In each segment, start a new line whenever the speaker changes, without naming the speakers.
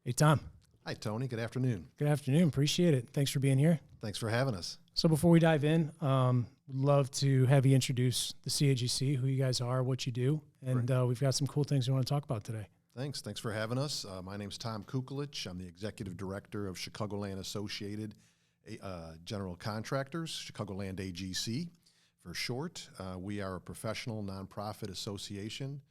Hey, Tom.
Hi, Tony. Good afternoon.
Good afternoon. Appreciate it. Thanks for being here.
Thanks for having us.
So before we dive in, would love to have you introduce the CAGC, who you guys are, what you do, and we've got some cool things we want to talk about today.
Thanks for having us. My name's Tom Cuculich. I'm the Executive Director of Chicagoland Associated General Contractors, Chicagoland AGC for short. We are a professional nonprofit association.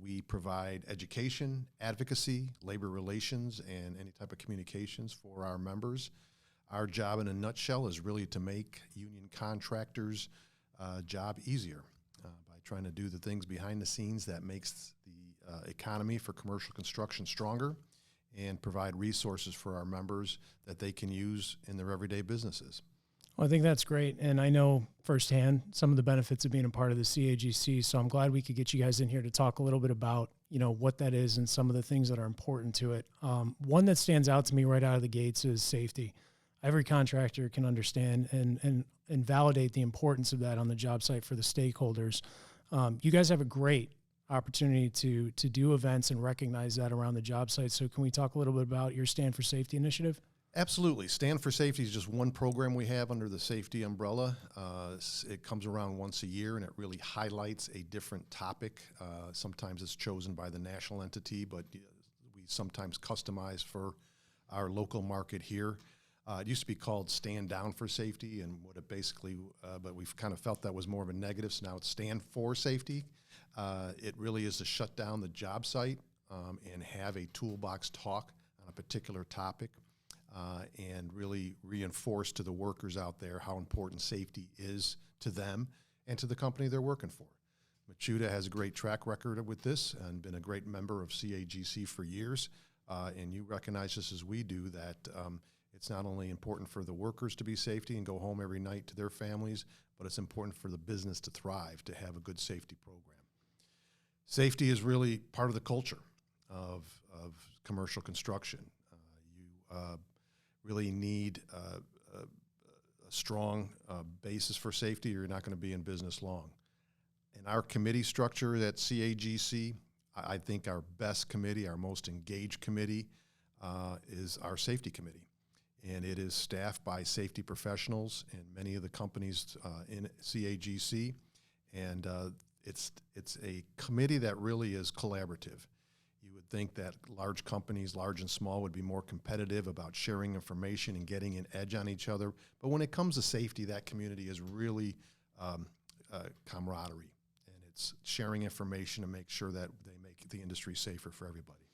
We provide education, advocacy, labor relations, and any type of communications for our members. Our job in a nutshell is really to make union contractors' job easier by trying to do the things behind the scenes that makes the economy for commercial construction stronger and provide resources for our members that they can use in their everyday businesses.
Well, I think that's great, and I know firsthand some of the benefits of being a part of the CAGC, so I'm glad we could get you guys in here to talk a little bit about, what that is and some of the things that are important to it. One that stands out to me right out of the gates is safety. Every contractor can understand and validate the importance of that on the job site for the stakeholders. You guys have a great opportunity to do events and recognize that around the job site, so can we talk a little bit about your Stand for Safety initiative?
Absolutely. Stand for Safety is just one program we have under the safety umbrella. It comes around once a year, and it really highlights a different topic. Sometimes it's chosen by the national entity, but we sometimes customize for our local market here. It used to be called Stand Down for Safety, and what it basically, but we've kind of felt that was more of a negative, so now it's Stand for Safety. It really is to shut down the job site and have a toolbox talk on a particular topic. And really reinforce to the workers out there how important safety is to them and to the company they're working for. Machuda has a great track record with this and been a great member of CAGC for years. And you recognize this as we do, that it's not only important for the workers to be safety and go home every night to their families, but it's important for the business to thrive, to have a good safety program. Safety is really part of the culture of commercial construction. Really need a strong basis for safety, or you're not going to be in business long. In our committee structure at CAGC, I think our best committee, our most engaged committee, is our safety committee. And it is staffed by safety professionals in many of the companies in CAGC. And it's a committee that really is collaborative. You would think that large companies, large and small, would be more competitive about sharing information and getting an edge on each other. But when it comes to safety, that community is really camaraderie. And it's sharing information to make sure that they make the industry safer for everybody.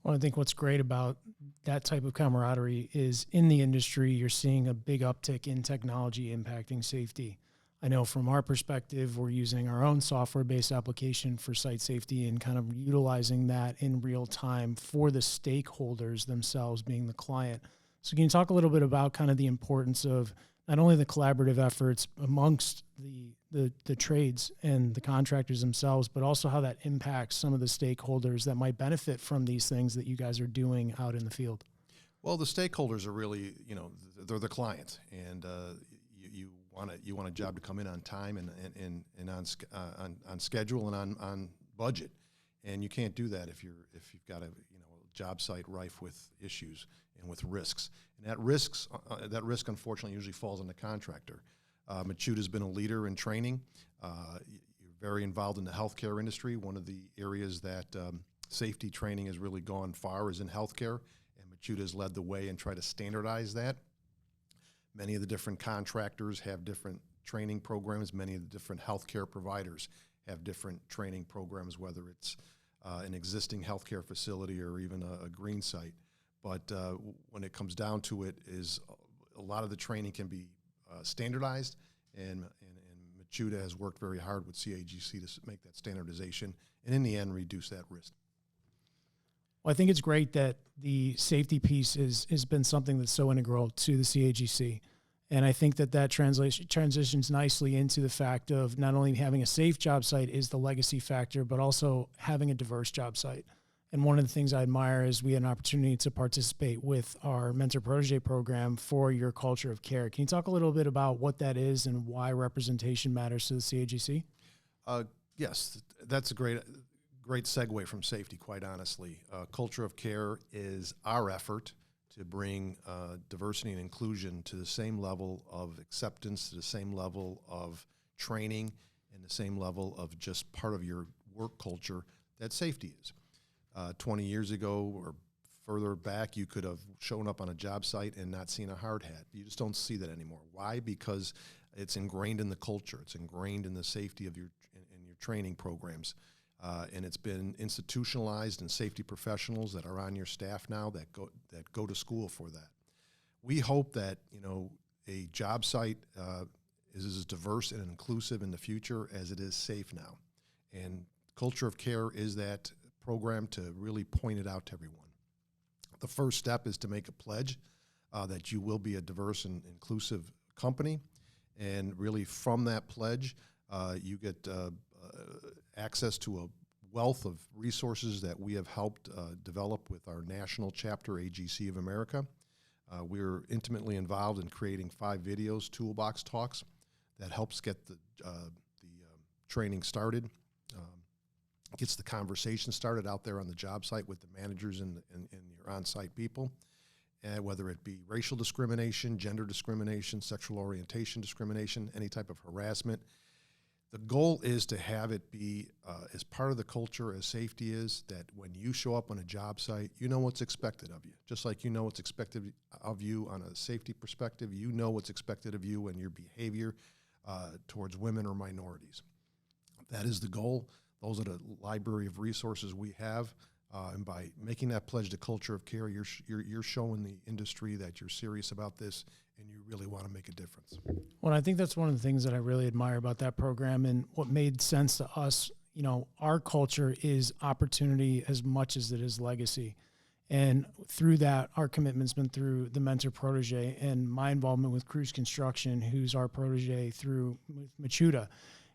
Well, I think what's great about that type of camaraderie is in the industry, you're seeing a big uptick in technology impacting safety. I know from our perspective, we're using our own software-based application for site safety and kind of utilizing that in real time for the stakeholders themselves, being the client. So can you talk a little bit about kind of the importance of not only the collaborative efforts amongst the trades and the contractors themselves, but also how that impacts some of the stakeholders that might benefit from these things that you guys are doing out in the field?
Well, the stakeholders are really, they're the client, and you want a job to come in on time and on schedule and on budget, and you can't do that if you've got a job site rife with issues and with risks. And that risk unfortunately usually falls on the contractor. Machuda's been a leader in training. You're very involved in the healthcare industry. One of the areas that safety training has really gone far is in healthcare, and Machuda's led the way and tried to standardize that. Many of the different contractors have different training programs. Many of the different healthcare providers have different training programs, whether it's an existing healthcare facility or even a green site. But when it comes down to it, is a lot of the training can be standardized, and Machuda has worked very hard with CAGC to make that standardization, and in the end, reduce that risk.
Well, I think it's great that the safety piece has been something that's so integral to the CAGC. And I think that transitions nicely into the fact of not only having a safe job site is the legacy factor, but also having a diverse job site. And one of the things I admire is we had an opportunity to participate with our Mentor Protege program for your culture of care. Can you talk a little bit about what that is and why representation matters to the CAGC?
Yes, that's a great great segue from safety, quite honestly. Culture of care is our effort to bring diversity and inclusion to the same level of acceptance, to the same level of training, and the same level of just part of your work culture that safety is. 20 years ago or further back, you could have shown up on a job site and not seen a hard hat. You just don't see that anymore. Why? Because it's ingrained in the culture. It's ingrained in the safety of your training programs. And it's been institutionalized in safety professionals that are on your staff now that go to school for that. We hope that, a job site is as diverse and inclusive in the future as it is safe now. And Culture of Care is that program to really point it out to everyone. The first step is to make a pledge that you will be a diverse and inclusive company. And really from that pledge, you get access to a wealth of resources that we have helped develop with our national chapter, AGC of America. We're intimately involved in creating 5 videos, toolbox talks, that helps get the training started, gets the conversation started out there on the job site with the managers and your on-site people, whether it be racial discrimination, gender discrimination, sexual orientation discrimination, any type of harassment. The goal is to have it be as part of the culture as safety is, that when you show up on a job site, you know what's expected of you. Just like you know what's expected of you on a safety perspective, you know what's expected of you in your behavior towards women or minorities. That is the goal. Those are the library of resources we have. And by making that pledge to Culture of Care, you're showing the industry that you're serious about this and you really want to make a difference.
Well, I think that's one of the things that I really admire about that program, and what made sense to us. Our culture is opportunity as much as it is legacy. And through that, our commitment's been through the mentor protege, and my involvement with Cruise Construction, who's our protege through Machuda.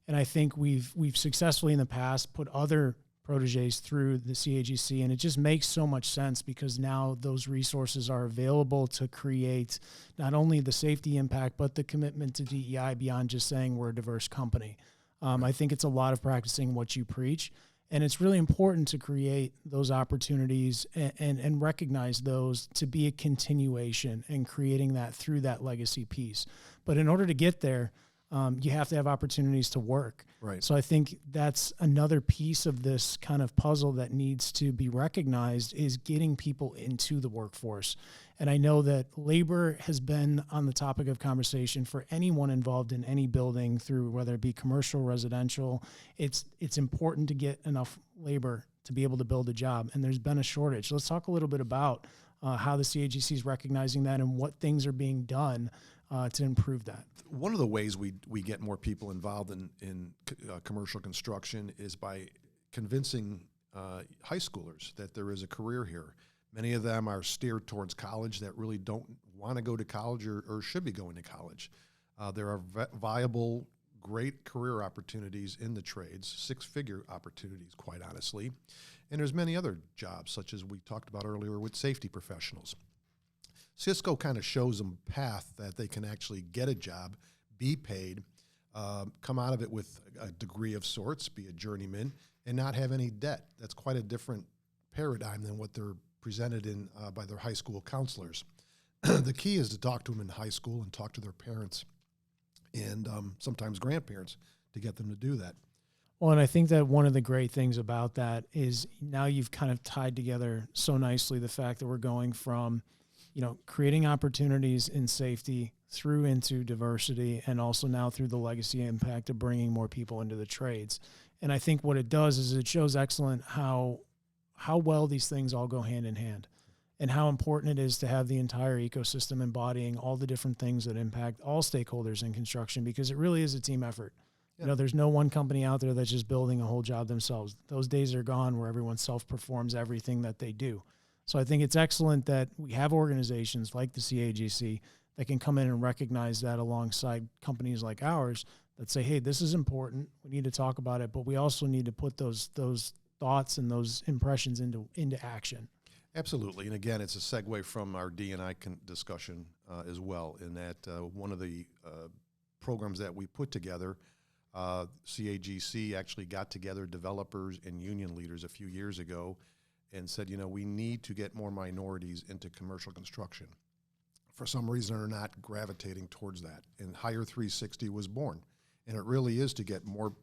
And I think we've successfully in the past put other proteges through the CAGC, and it just makes so much sense because now those resources are available to create not only the safety impact, but the commitment to DEI beyond just saying we're a diverse company. I think it's a lot of practicing what you preach, and it's really important to create those opportunities and recognize those to be a continuation and creating that through that legacy piece. But in order to get there, you have to have opportunities to work.
Right.
So I think that's another piece of this kind of puzzle that needs to be recognized, is getting people into the workforce. And I know that labor has been on the topic of conversation for anyone involved in any building, through whether it be commercial, residential. It's important to get enough labor to be able to build a job. And there's been a shortage. Let's talk a little bit about how the CAGC is recognizing that and what things are being done to improve that.
One of the ways we get more people involved in commercial construction is by convincing high schoolers that there is a career here. Many of them are steered towards college that really don't want to go to college or should be going to college. There are viable, great career opportunities in the trades, 6-figure opportunities, quite honestly. And there's many other jobs, such as we talked about earlier with safety professionals. Cisco kind of shows them a path that they can actually get a job, be paid, come out of it with a degree of sorts, be a journeyman, and not have any debt. That's quite a different paradigm than what they're presented in by their high school counselors. The key is to talk to them in high school and talk to their parents and sometimes grandparents to get them to do that.
Well, and I think that one of the great things about that is now you've kind of tied together so nicely the fact that we're going from creating opportunities in safety through into diversity, and also now through the legacy impact of bringing more people into the trades. And I think what it does is it shows excellent how well these things all go hand in hand, and how important it is to have the entire ecosystem embodying all the different things that impact all stakeholders in construction, because it really is a team effort. Yeah. There's no one company out there that's just building a whole job themselves. Those days are gone where everyone self-performs everything that they do. So I think it's excellent that we have organizations like the CAGC that can come in and recognize that alongside companies like ours that say, hey, this is important. We need to talk about it, but we also need to put those thoughts and those impressions into action.
Absolutely. And again, it's a segue from our D&I discussion as well, in that one of the programs that we put together CAGC actually got together developers and union leaders a few years ago and said, we need to get more minorities into commercial construction. For some reason, they're not gravitating towards that. And Hire 360 was born. And it really is to get more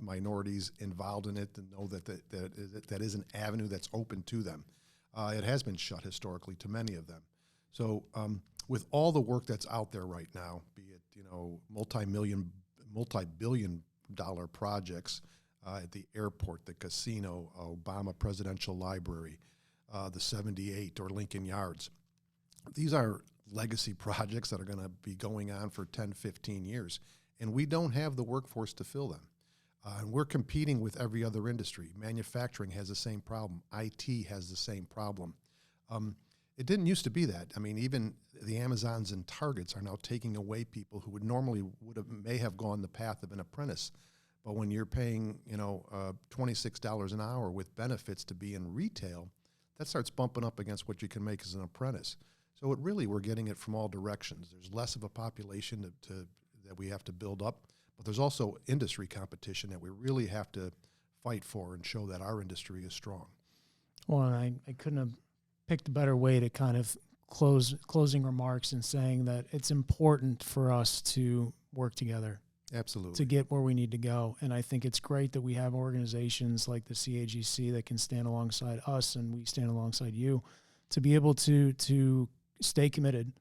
minorities involved in it, to know that is an avenue that's open to them. It has been shut historically to many of them. So with all the work that's out there right now, be it multi-billion-dollar projects at the airport, the casino, Obama Presidential Library, the 78 or Lincoln Yards, these are legacy projects that are going to be going on for 10, 15 years, and we don't have the workforce to fill them. And we're competing with every other industry. Manufacturing has the same problem. IT has the same problem. It didn't used to be that. I mean, even the Amazons and Targets are now taking away people who may have gone the path of an apprentice. But when you're paying, $26 an hour with benefits to be in retail, that starts bumping up against what you can make as an apprentice. So we're getting it from all directions. There's less of a population that we have to build up, but there's also industry competition that we really have to fight for and show that our industry is strong.
Well, I couldn't have picked a better way to kind of closing remarks and saying that it's important for us to work together.
Absolutely.
To get where we need to go. And I think it's great that we have organizations like the CAGC that can stand alongside us, and we stand alongside you to be able to stay committed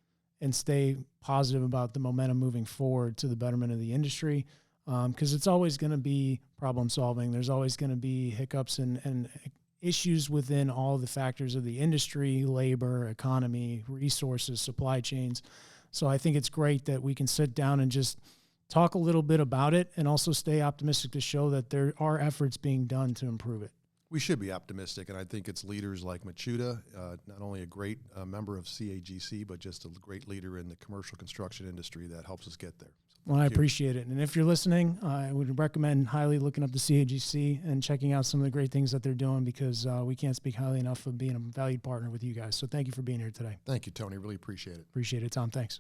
and stay positive about the momentum moving forward to the betterment of the industry. Because it's always going to be problem solving. There's always going to be hiccups and issues within all the factors of the industry, labor, economy, resources, supply chains. So I think it's great that we can sit down and just talk a little bit about it and also stay optimistic to show that there are efforts being done to improve it.
We should be optimistic, and I think it's leaders like Machuda, not only a great member of CAGC, but just a great leader in the commercial construction industry that helps us get there. So
well, I appreciate it. And if you're listening, I would recommend highly looking up the CAGC and checking out some of the great things that they're doing, because we can't speak highly enough of being a valued partner with you guys. So thank you for being here today.
Thank you, Tony. Really appreciate it.
Appreciate it, Tom. Thanks.